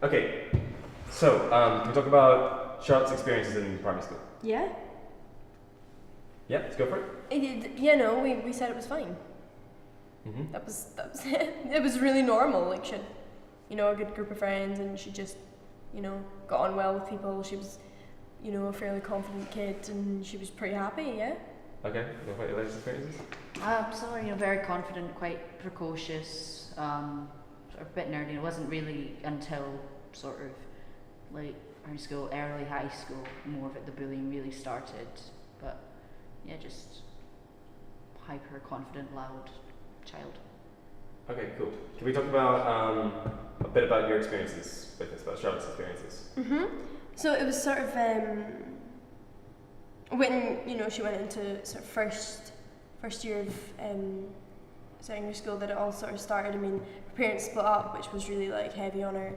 Okay, so can we talk about Charlotte's experiences in primary school? Yeah. Yeah, let's go for it. We said it was fine. Mm-hmm. That was it. It was really normal. Like she had, a good group of friends, and she just, got on well with people. She was, a fairly confident kid, and she was pretty happy. Yeah. Okay, what about your latest experiences? Very confident, quite precocious, sort of a bit nerdy. It wasn't really until sort of late high school, early high school, more of it, the bullying really started. But yeah, just hyper confident, loud child. Okay, cool. Can we talk about a bit about your experiences with this, about Charlotte's experiences? Mhm. So it was sort of when she went into sort of first year of secondary school that it all sort of started. I mean, her parents split up, which was really like heavy on her,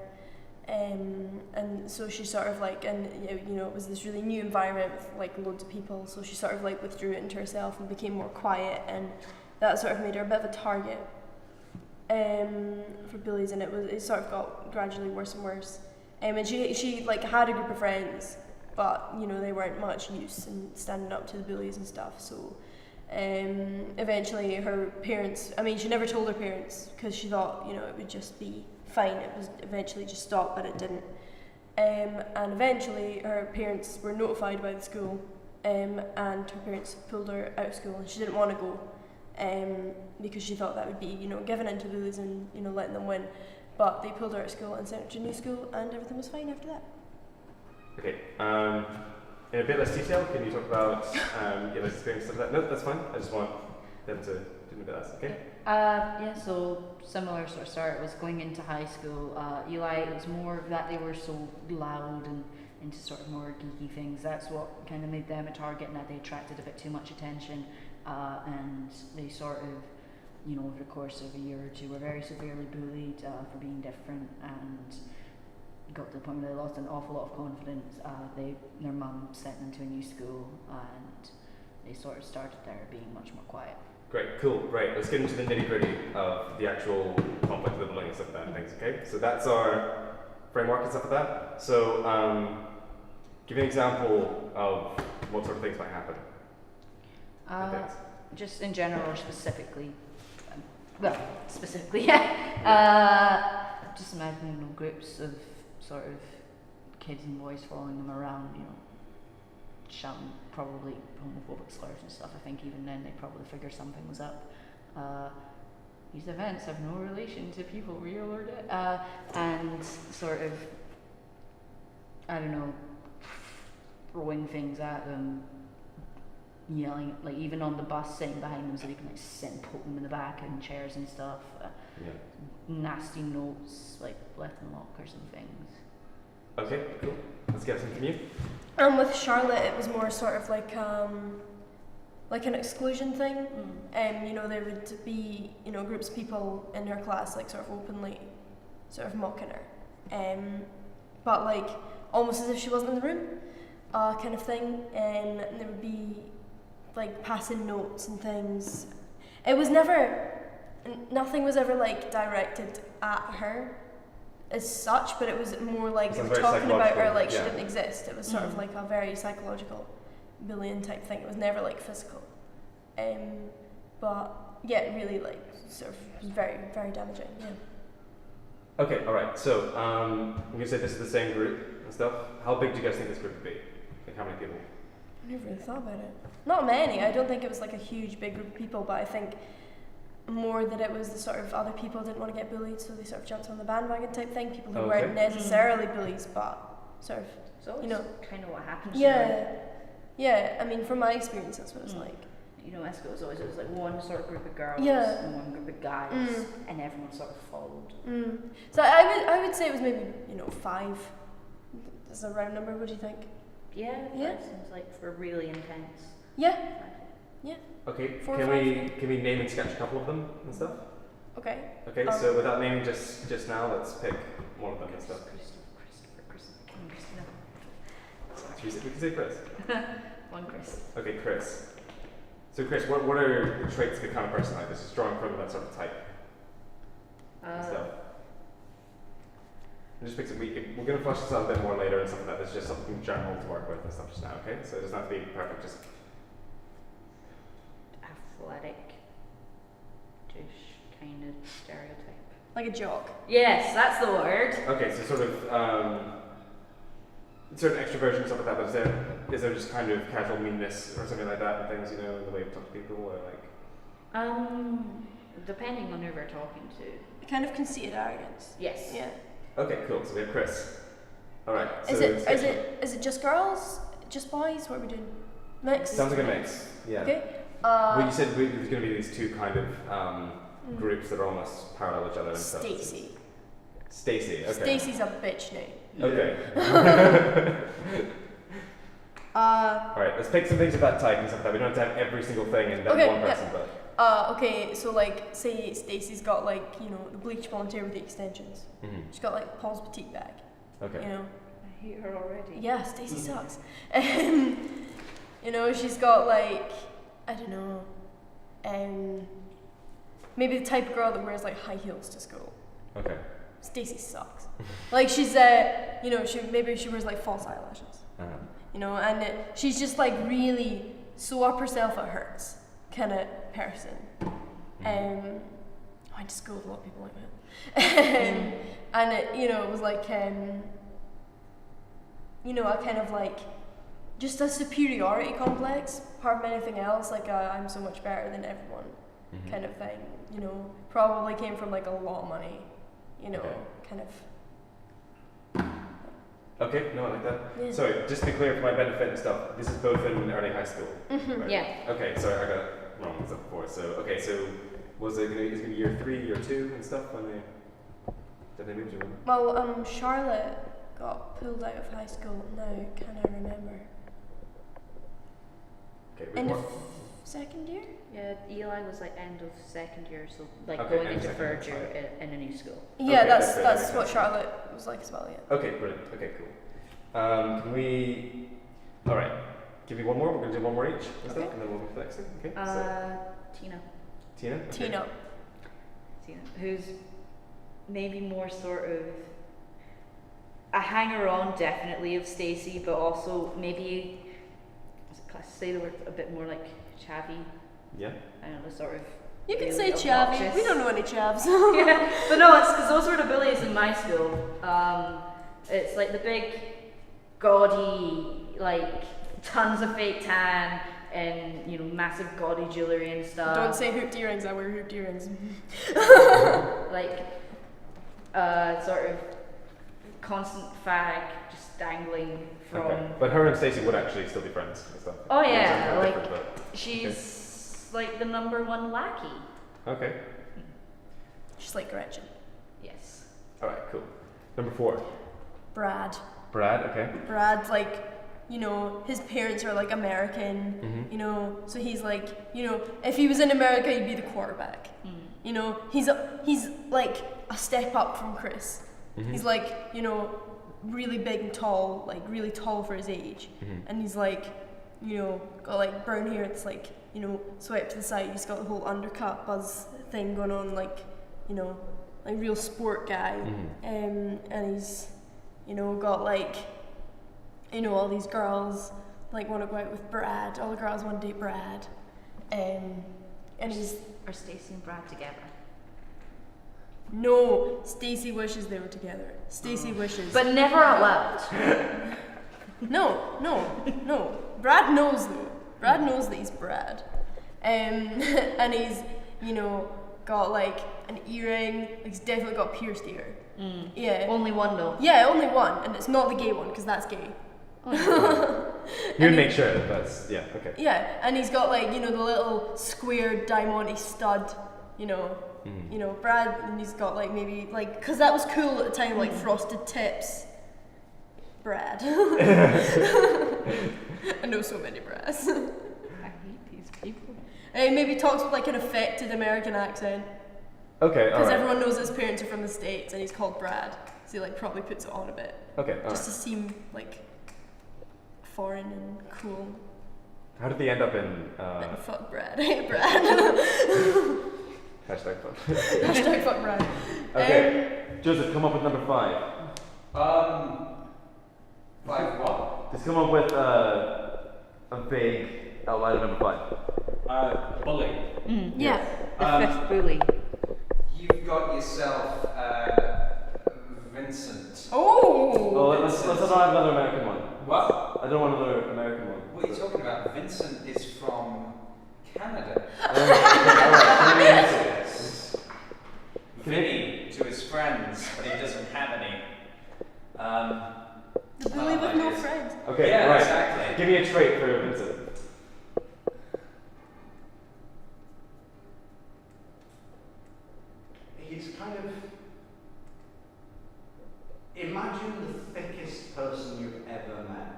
and so she sort of like, and it was this really new environment with like loads of people. So she sort of like withdrew it into herself and became more quiet, and that sort of made her a bit of a target for bullies, and it sort of got gradually worse and worse. And she like had a group of friends, but they weren't much use in standing up to the bullies and stuff. So eventually her parents, she never told her parents because she thought it would just be fine. It was eventually just stopped, but it didn't. And eventually her parents were notified by the school, and her parents pulled her out of school, and she didn't want to go. Because she thought that would be, giving in to bullies and, letting them win. But they pulled her out of school and sent her to a new school, and everything was fine after that. Okay, in a bit less detail, can you talk about your life experience, stuff like that? No, that's fine. I just want them to do a bit less, okay? So similar sort of start was going into high school. Eli, it was more that they were so loud and into sort of more geeky things. That's what kind of made them a target, and that they attracted a bit too much attention. And they sort of, over the course of a year or two, were very severely bullied for being different, and got to the point where they lost an awful lot of confidence. Their mum sent them to a new school, and they sort of started there being much more quiet. Great, cool, right. Let's get into the nitty gritty of the actual conflict of the bullying and stuff like that and things, okay? So that's our framework and stuff like that. So give me an example of what sort of things might happen. Just in general or specifically? Specifically, yeah. Just imagine groups of sort of kids and boys following them around, shouting probably homophobic slurs and stuff. I think even then they probably figured something was up. These events have no relation to people, real or dead. And sort of, throwing things at them, yelling, like even on the bus, sitting behind them so they can like sit and poke them in the back and chairs and stuff. Nasty notes, like left in lockers and things. Okay, cool. Let's get some from you. With Charlotte, it was more sort of like an exclusion thing. There would be groups of people in her class like sort of openly sort of mocking her, but like almost as if she wasn't in the room, kind of thing. And there would be like passing notes and things. Nothing was ever like directed at her as such, but it was more like they were talking about her like she didn't exist. It was sort of like a very psychological bullying type thing. It was never like physical. But yeah, really like sort of was very, very damaging. Yeah. Okay, alright, so I'm gonna say this is the same group and stuff. How big do you guys think this group would be? Like how many people? I never really thought about it. Not many. I don't think it was like a huge big group of people, but I think more that it was the sort of other people didn't want to get bullied, so they sort of jumped on the bandwagon type thing. People who weren't necessarily bullies, but sort of, kind of what happens. Yeah. I mean, from my experience, that's what it's like. My school was always, it was like one sort of group of girls and one group of guys, and everyone sort of followed. So I would say it was maybe 5. That's a round number. What do you think? Yeah. That seems like for really intense. Yeah. Okay, 4 or can we name and sketch a couple of them and stuff? Okay. Okay, so without naming just now, let's pick one of them and stuff. We can say Chris. One Chris. Okay, Chris. So Chris, what are the traits of the kind of person like this? Just drawing from that sort of type and stuff. Just picks it. We're going to flush this out a bit more later and stuff like that. There's just something general to work with and stuff just now, okay? So it doesn't have to be perfect, just... Athletic, kind of stereotype. Like a jock. Yes, that's the word. Okay, so sort of certain extroversion stuff like that, but is there just kind of casual meanness or something like that and things, you know, in the way you talk to people, or like... Depending on who we're talking to. Kind of conceited arrogance. Yes. Yeah. Okay, cool. So we have Chris. All right. So Is it just girls? Just boys? What are we doing? Mix? Sounds like a mix. Yeah. Okay. Well, you said there's going to be these two kind of groups that are almost parallel each other. And stuff. Stacy. Stacy. Okay. Stacy's a bitch name. Okay. All right. Let's pick some things of that type and stuff like that. We don't have to have every single thing in that one person, but. Okay, so like, say Stacey's got like, you know, the bleach blonde hair with the extensions. Mm-hmm. She's got like Paul's petite bag. Okay. You know. I hate her already. Yeah, Stacey sucks. You know, she's got like, I don't know, maybe the type of girl that wears like high heels to school. Okay. Stacey sucks. Like she's, you know, maybe she wears like false eyelashes. You know, and she's just like really so up herself it hurts kind of person. I went to school with a lot of people like that. And it, you know, it was like, you know, a kind of like, just a superiority complex, part of anything else, like I'm so much better than everyone kind of thing, you know, probably came from like a lot of money, you know, kind of. Okay, no, I like that. Yeah. Sorry, just to be clear for my benefit and stuff, this is both in early high school. Right? Yeah. Okay, sorry, I got it wrong and stuff before. So, okay, so was it going to be year 3, year 2 and stuff when did they move to? Well, Charlotte got pulled out of high school. Now, can I remember? Okay, End of second year? Yeah, Eli was like end of second year, so like Okay, going end into second third year, year in a new school. Yeah, Okay, that's makes what sense. Charlotte was like as well. Yeah. Okay, brilliant. Okay, cool. Can we? All right. Give me one more. We're going to do one more each and stuff, and then we'll move to the next thing. Okay. Tina. Tina. Okay. Tina. Who's maybe more sort of a hanger-on, definitely, of Stacey, but also maybe say the word a bit more like chavvy. Yeah. I don't know, sort of. You can really say chavvy. obnoxious. We don't know any chavs. Yeah, but no, it's because those were the bullies in my school. It's like the big, gaudy, like tons of fake tan and you know massive gaudy jewelry and stuff. Don't say hooped earrings. I wear hooped earrings. Like, sort of constant fag just dangling from. Okay. But her and Stacey would actually still be friends and stuff. Oh It was yeah, kind of like different, but- she's like the #1 lackey. Okay. She's like Gretchen. Yes. All right. Cool. Number 4. Brad. Brad. Okay. Brad's like, you know, his parents are like American, you know, so he's like, you know, if he was in America, he'd be the quarterback. You know, he's like a step up from Chris. He's like, you know, really big and tall, like really tall for his age. And he's like, you know, got like brown hair, it's like, you know, swept to the side. He's got the whole undercut buzz thing going on, like, you know, like real sport guy. And he's, you know, got like, you know, all these girls like want to go out with Brad. All the girls want to date Brad. And he's... Are Stacey and Brad together? No, Stacey wishes they were together. Stacey wishes. But never out loud. No. Brad knows though. Brad knows that he's Brad. And he's, you know, got like an earring. Like he's definitely got a pierced ear. Yeah. Only one though. Yeah, only one. And it's not the gay one, because that's gay. You make sure that that's okay. Yeah, and he's got like, you know, the little square diamond stud, you know, Brad, and he's got like maybe like, cause that was cool at the time, like frosted tips. Brad. I know so many Brads. I hate these people. And he maybe talks with like an affected American accent, Okay. All because right. everyone knows his parents are from the States, and he's called Brad, so he like probably puts it on a bit, Okay. All just right. to seem like foreign and cool. How did they end up in? And fuck Brad. I hate Brad. Hashtag fun. Hashtag fuck Brad. Okay. Joseph, come up with number 5. come up with a vague outline of number 5. Bully. Yeah. The fifth bully. You've got yourself Vincent. Oh! Let's not have another American one. What? I don't want another American one. What are you talking about? Vincent is from Canada. Alright, Vinny to his friends, but he doesn't have any. The bully with no friends. okay, Yeah, right. exactly. Give me a trait for Vincent. He's kind of. Imagine the thickest person you've ever met.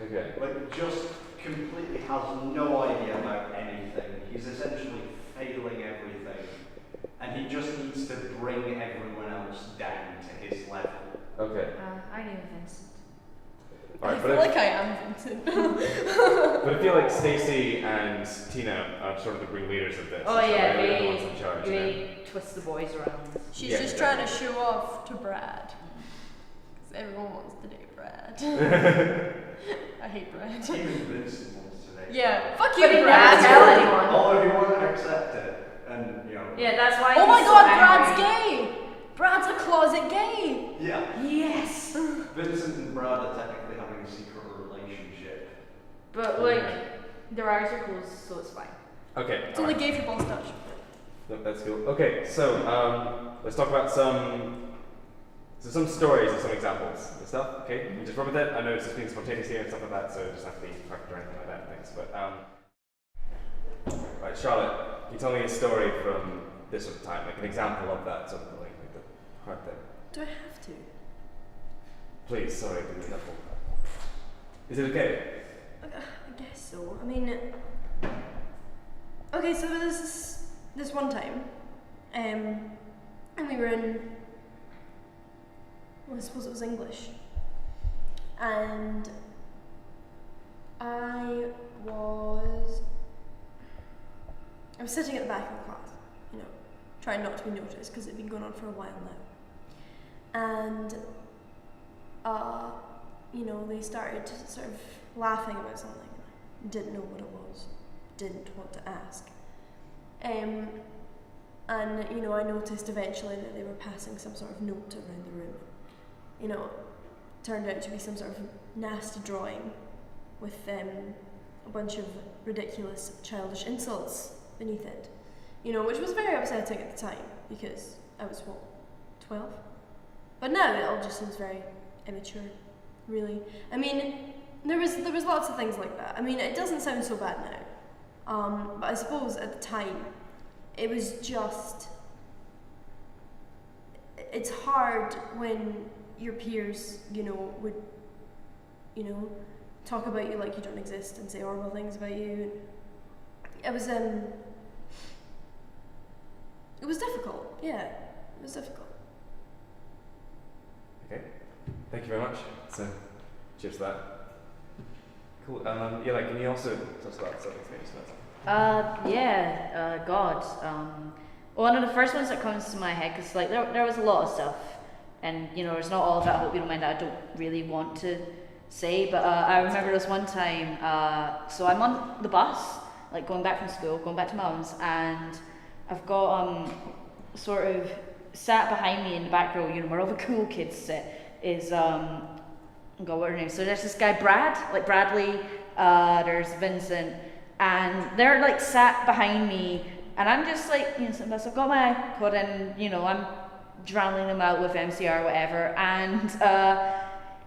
Okay. Like, just completely has no idea about anything. He's essentially failing everything. And he just needs to bring everyone else down to his level. Okay. I knew Vincent. I feel like I am Vincent. But I feel like Stacey and Tina are sort of the ringleaders of this. Oh yeah, They're the ones in charge. they twist the boys around. She's Yeah, just exactly. trying to show off to Brad. Because everyone wants to date Brad. I hate Brad. Even Vincent wants to date. Yeah, fuck you, But he never Brad. tell anyone. Although he won't accept it. And, you know. Yeah, that's why. Oh my he's so god, angry. Brad's gay! Brad's a closet gay! Yeah. Yes. Vincent and Brad are technically having a secret relationship. But like, their eyes are closed, so it's fine. Okay. It's only alright. gay for balls touch. No, that's cool. Okay, so let's talk about some stories and some examples and stuff. Okay, you just run with it. I know it's just being spontaneous here and stuff like that, so it doesn't have to be perfect or anything like that. Thanks. But right, Charlotte, can you tell me a story from this sort of time, like an example of that sort of like the hard thing? Do I have to? Please, sorry, it'd be really helpful. Is it okay? I guess so. I mean, okay, so there was this one time, and we were in, well, I suppose it was English, and I was sitting at the back of the class, you know, trying not to be noticed because it'd been going on for a while now, and you know, they started sort of laughing about something. Didn't know what it was, didn't want to ask. And you know, I noticed eventually that they were passing some sort of note around the room. You know, turned out to be some sort of nasty drawing with a bunch of ridiculous childish insults beneath it. You know, which was very upsetting at the time because I was what, 12? But now it all just seems very immature, really. I mean, there was lots of things like that. I mean, it doesn't sound so bad now, but I suppose at the time, it was just. It's hard when your peers, you know, would, you know, talk about you like you don't exist and say horrible things about you. It was difficult. Yeah, it was difficult. Okay. Thank you very much. So, cheers to that. Cool. Eli, can you also tell us about something maybe about God. One of the first ones that comes to my head, because like there was a lot of stuff, and you know, there's not all of that. I hope you don't mind that I don't really want to say, but I remember this one time. So I'm on the bus, like going back from school, going back to mum's, and I've got sort of sat behind me in the back row, you know, where all the cool kids sit, is God, what are their names? So there's this guy Brad, like Bradley, there's Vincent, and they're like sat behind me, and I'm just like, you know, so I've got my iPod and, you know, I'm drowning them out with MCR or whatever, and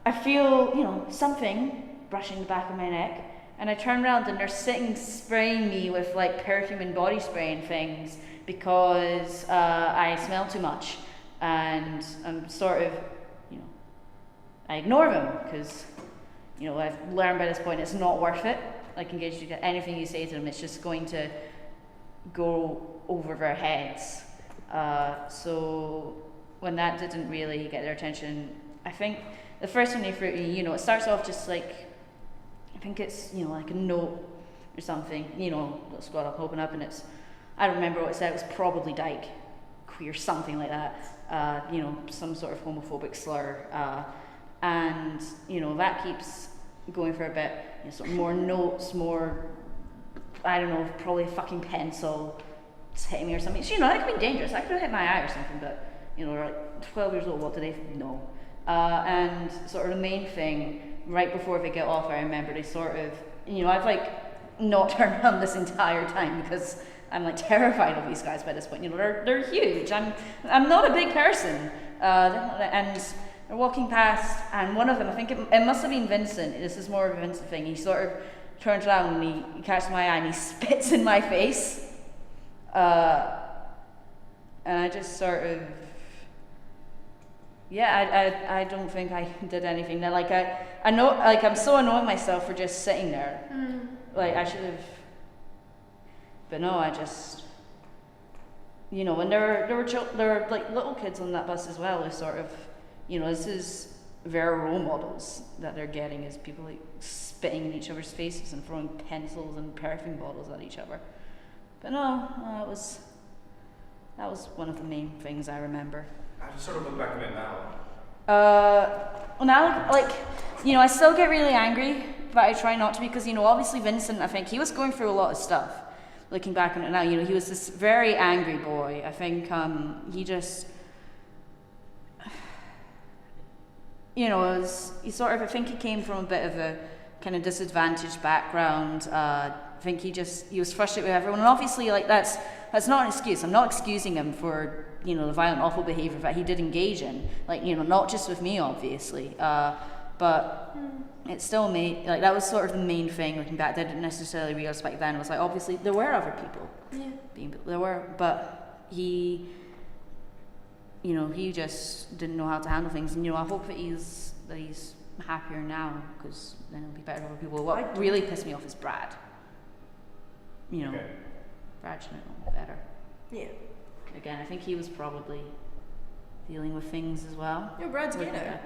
I feel, you know, something brushing the back of my neck, and I turn around and they're sitting spraying me with like perfume and body spray and things because I smell too much, and I'm sort of, you know, I ignore them because, you know, I've learned by this point it's not worth it. Like, engage you, anything you say to them, it's just going to go over their heads. So when that didn't really get their attention, I think the first one they threw at me, you know, it starts off just like, I think it's, you know, like a note or something, you know, let's go up, open up, and it's, I don't remember what it said, it was probably dyke, queer, something like that, you know, some sort of homophobic slur, and, you know, that keeps going for a bit, sort of more notes, more, I don't know, probably a fucking pencil hitting me or something. So, that could be dangerous. I could have hit my eye or something, but, they're like 12 years old, what do they know? And sort of the main thing, right before they get off, I remember they sort of, I've like not turned around this entire time because I'm like terrified of these guys by this point. They're huge. I'm not a big person. And they're walking past, and one of them, I think it must have been Vincent. This is more of a Vincent thing. He sort of turns around and he catches my eye and he spits in my face. And I just sort of, I don't think I did anything. Like I know, like I'm so annoying myself for just sitting there. Like I should have, but no, I just, and there were like little kids on that bus as well. Who sort of, this is their role models that they're getting is people like spitting in each other's faces and throwing pencils and perfume bottles at each other. But no, that was one of the main things I remember. I just sort of look back on it now. Well now, like, I still get really angry, but I try not to because, obviously Vincent, I think he was going through a lot of stuff. Looking back on it now, he was this very angry boy. I think he just, I think he came from a bit of a kind of disadvantaged background. I think he was frustrated with everyone, and obviously, like, that's not an excuse. I'm not excusing him for, the violent, awful behavior that he did engage in. Like, not just with me, obviously, but it still made, like, that was sort of the main thing looking back. I didn't necessarily realize back then. It was like, obviously, there were other people. There were, but he just didn't know how to handle things. And, I hope that he's happier now, because then it'll be better for other people. What really pissed me off is Brad. Okay. Brad should know better. Yeah. Again, I think he was probably dealing with things as well. Brad's gay now.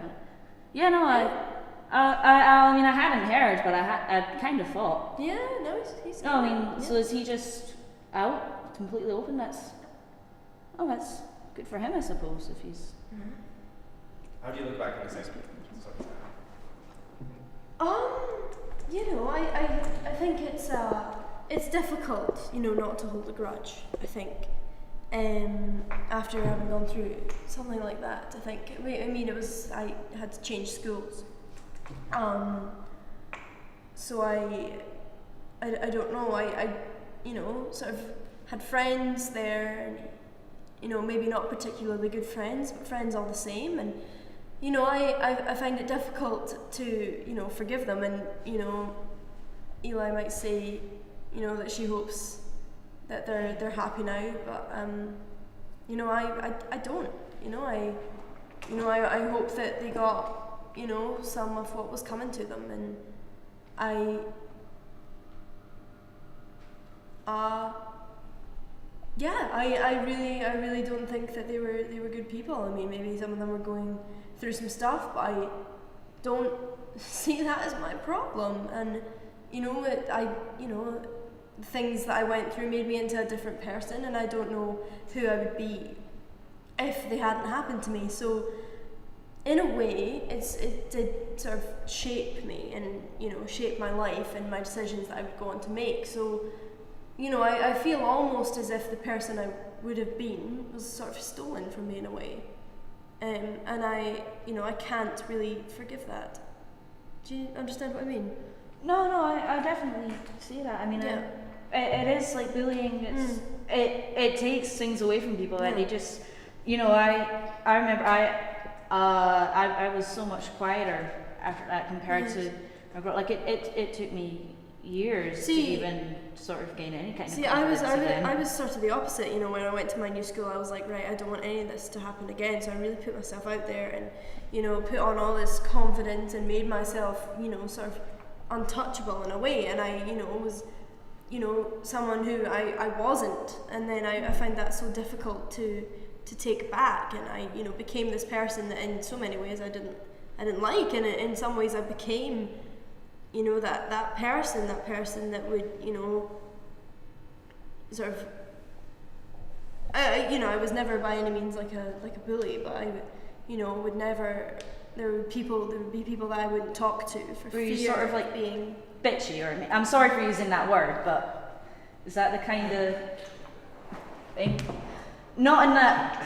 Yeah, no, I mean, I hadn't heard, but I kind of thought. Yeah, no, he's No, I mean, so is he just out, completely open? That's good for him, I suppose, if he's. Mm-hmm. How do you look back on the same? I think it's difficult, not to hold a grudge. I think, after having gone through something like that, I think. I had to change schools, so I don't know. I sort of had friends there, and maybe not particularly good friends, but friends all the same, and. I find it difficult to, forgive them, and, Eli might say, that she hopes that they're happy now, but, I don't, I hope that they got, some of what was coming to them, and I really don't think that they were good people. I mean, maybe some of them were going through some stuff, but I don't see that as my problem. And things that I went through made me into a different person, and I don't know who I would be if they hadn't happened to me. So, in a way, it did sort of shape me, and shape my life and my decisions that I would go on to make. So. I feel almost as if the person I would have been was sort of stolen from me in a way. And I can't really forgive that. Do you understand what I mean? No, I definitely see that. I mean, yeah. It is like bullying. It takes things away from people. Like they just, I remember I was so much quieter after that compared to, like it took me years to even sort of gain any kind of confidence again. I was sort of the opposite. When I went to my new school, I was like, right, I don't want any of this to happen again. So I really put myself out there and put on all this confidence and made myself sort of untouchable in a way. And I was someone who I wasn't, and then I find that so difficult to take back. And I became this person that in so many ways I didn't like, and in some ways I became that person that would, sort of, I was never by any means like a bully, but I, would never there would be people that I wouldn't talk to for Were fear you sort of like being bitchy, or I'm sorry for using that word, but is that the kind of thing? Not in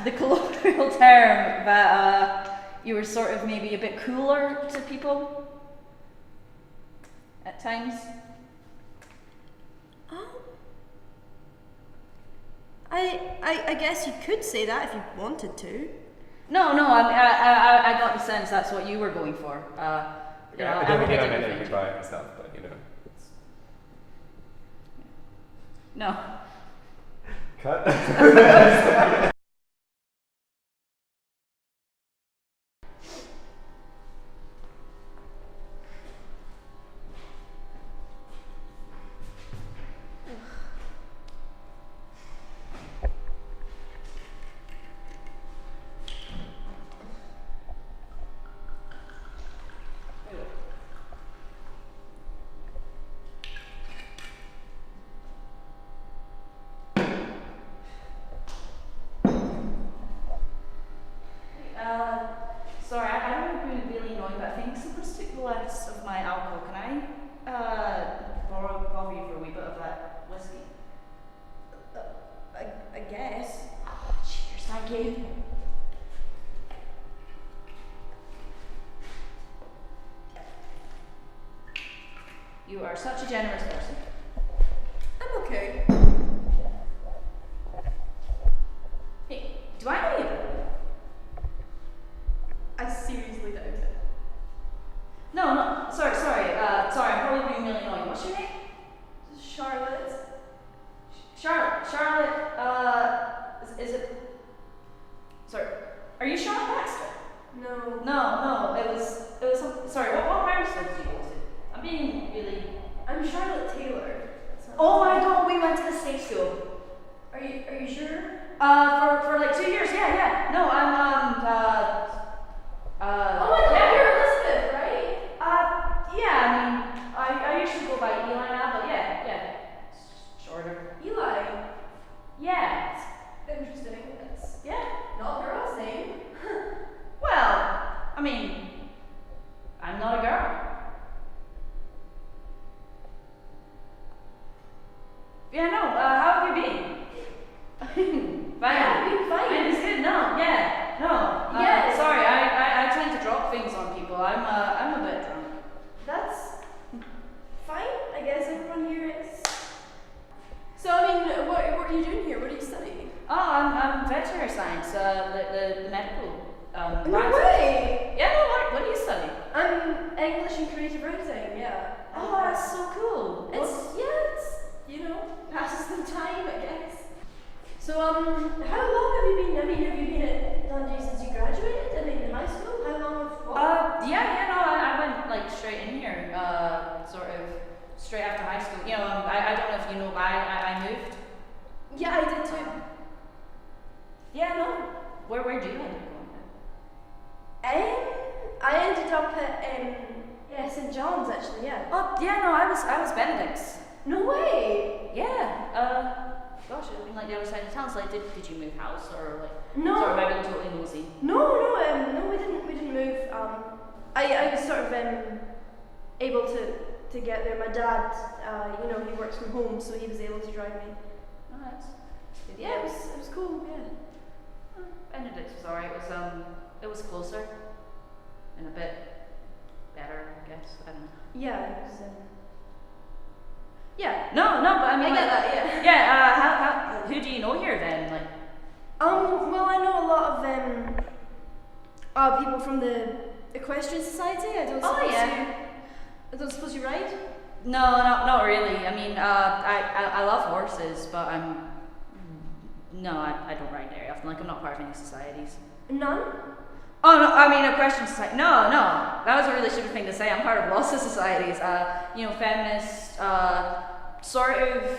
the colloquial term, but you were sort of maybe a bit cooler to people at times. I guess you could say that if you wanted to. No, I got the sense that's what you were going for. Yeah, I don't think I meant anything by it and stuff, but you know. No. Cut. Sorry, I don't know if you're really annoying, but I think someone's took the less of my alcohol. Can I borrow you for a wee bit of that whiskey? I guess. Oh, cheers, thank you. You are such a generous person. I'm okay. Hey, do I know you? I seriously doubt it. No, sorry, I'm probably being really annoying. What's your name? Charlotte. Charlotte, is it, sorry, are you Charlotte Baxter? No. No, it was, sorry, what primary school did you go to? I'm being really, I'm Charlotte Taylor. oh my god, we went to the same school. Are you sure? For like 2 years, yeah. No, Oh my god, yeah. you're Elizabeth, right? Yeah, I mean, I usually go by Eli now, but yeah. Shorter. Eli. Yeah. Interesting. That's Yeah. not a girl's name. Well, I mean, I'm not a girl. Yeah, no, how have you been? Fine. Yeah, I've been fine. Mine is good, no, yeah, no. Yeah. Sorry, I tend to drop things on people. I'm a bit drunk. That's fine. I guess everyone here is. So I mean, what are you doing here? What are you studying? Oh, I'm veterinary science, the medical. No branch. way. Yeah, no, what do you study? I'm English and creative writing. Yeah. Oh, that's so cool. It's passes the time, I guess. So how long have you been? I mean, have you been at Dundee since you graduated? I mean, in high school? How long have what? I went like straight in here, sort of straight after high school. You know, I don't know if you know why I moved. Yeah, I did too. Yeah, no. Where do you end up going? I ended up at St. John's actually. Yeah. Oh, yeah, no, I was Benedict's. No way. Yeah. Gosh, it would been like the other side of town. So like, did you move house or like? No. Sorry, am I being totally nosy? No, we didn't move. I was sort of able to get there. My dad, he works from home, so he was able to drive me. Oh, that's good. Yeah, it was cool. Yeah. Benedict's was alright. It was closer and a bit better, I guess. I don't know. Yeah, it was. Yeah. No, but I mean, I get that. Yeah. Yeah. Who do you know here then? Like. Well, I know a lot of people from the Equestrian Society. I don't suppose you ride? No, not really. I mean, I love horses, but I don't ride very often. Like, I'm not part of any societies. None? Oh no, I mean Equestrian Society. No, that was a really stupid thing to say. I'm part of lots of societies. Feminist, sort of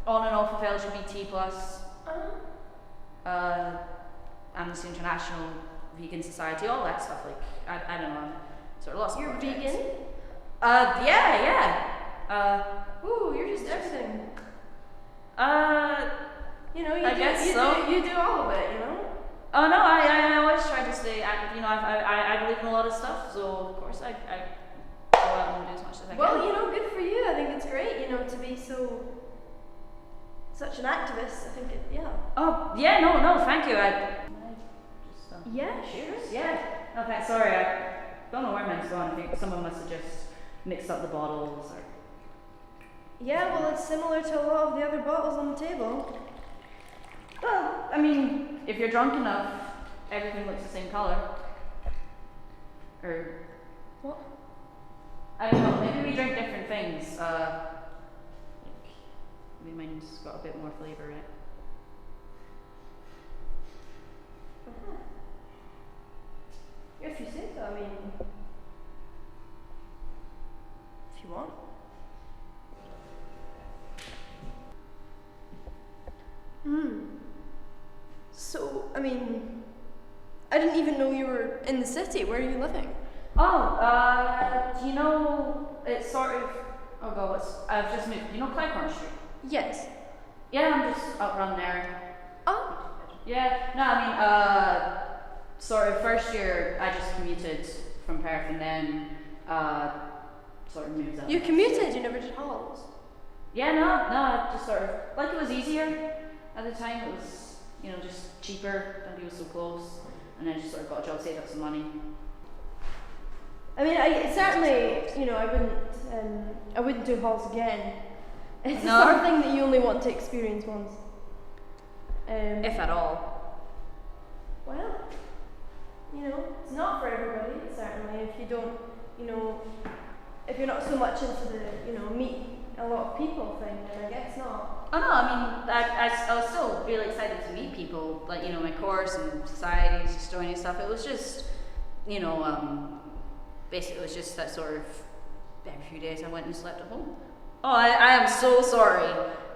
on and off of LGBT plus. Amnesty International, Vegan Society, all that stuff. Like, I don't know. Sort of lots of You're projects. vegan? Yeah. Ooh, you're just everything. I guess so. You do all of it, you know? Oh no, I always try to stay active. You know, I believe in a lot of stuff, so of course I go out and do as much as I can. Well, you know, good for you. I think it's great, you know, to be such an activist. I think yeah. Oh yeah, no, thank you. Yeah, sure. Yeah. No, thanks. Sorry, I don't know where mine's gone. I think someone must have just mixed up the bottles or. Yeah, well, it's similar to a lot of the other bottles on the table. Well, I mean, if you're drunk enough, everything looks the same color. Or What? I don't know. Maybe we drink different things. Maybe mine's got a bit more flavor in it. If you say so, I mean, if you want. So, I mean, I didn't even know you were in the city. Where are you living? Do you know, it's sort of, oh god, I've just moved, you know Clycorn Street? Yes. Yeah, I'm just up around there. Oh. Yeah, no, I mean, sort of first year I just commuted from Perth and then, sort of moved up. You commuted, you never did halls? Yeah, no, I just sort of, like it was easier at the time, it was, you know, just cheaper, Dundee was so close, and then just sort of got a job, saved up some money. I mean, certainly, you know, I wouldn't do halls again. It's the sort of thing that you only want to experience once. If at all. Well, you know, it's not for everybody, certainly. If you don't, you know, if you're not so much into the, you know, meet a lot of people thing, then I guess not. Oh no, I mean, I was still really excited to meet people, like, you know, my course and societies, just joining stuff. It was just, you know, basically it was just that sort of, every few days I went and slept at home. Oh, I am so sorry.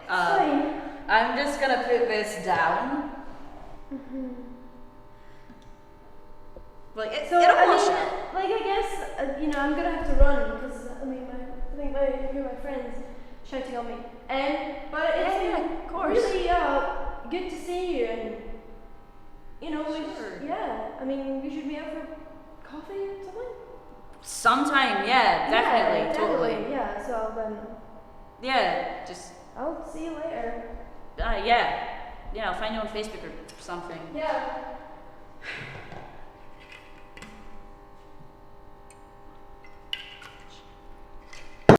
Fine. I'm just gonna put this down. Like, So, it'll I wash mean, out. like, I guess, you know, I'm gonna have to run because, I mean, I think I hear my friends shouting on me. But it's Yeah, of course. really good to see you, and, you know, Sure. I mean, we should meet up for coffee or something? Sometime, yeah, definitely, Yeah, totally. definitely, yeah, so Yeah, just, I'll see you later. yeah, I'll find you on Facebook or something. Yeah.